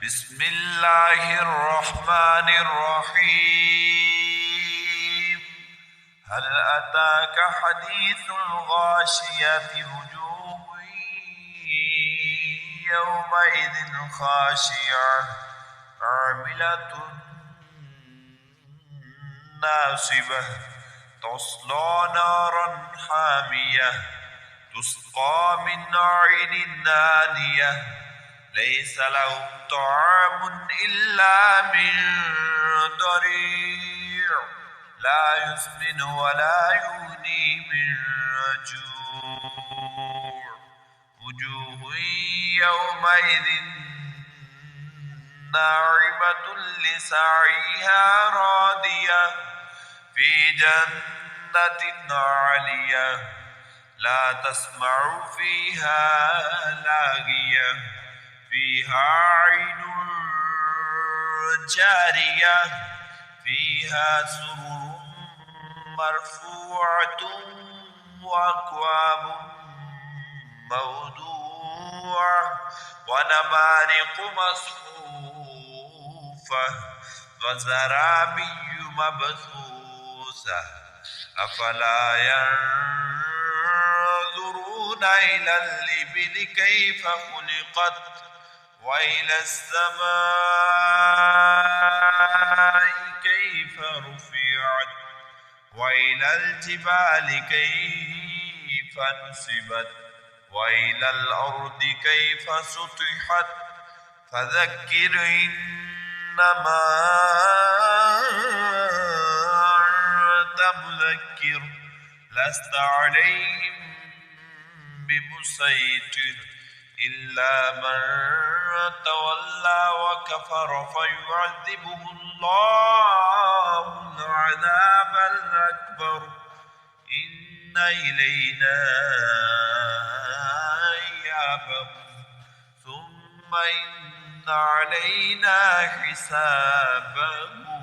بسم الله الرحمن الرحيم. هل أتاك حديث الغاشية؟ وجوه يومئذ خاشعة عاملة ناصبة تصلى نارا حامية تسقى من عين آنية ليس لهم طعام إلا من ضريع لا يسمن ولا يغني من جوع وجوه يومئذ ناعمة لسعيها راضية في جنة عالية لا تسمع فيها لاغية فيها عين جارية فيها سرر مرفوعة وأكواب موضوعة ونمارق مصفوفة وزرابي مبثوثة أفلا ينظرون إلى الإبل كيف خلقت وإلى السماء كيف رفعت وإلى الجبال كيف نصبت وإلى الأرض كيف سطحت فذكر إنما أنت مذكر لست عليهم بمسيطر إلا من تولى وكفر فيعذبه الله العذاب الأكبر إن إلينا إيابهم ثم إن علينا حسابهم.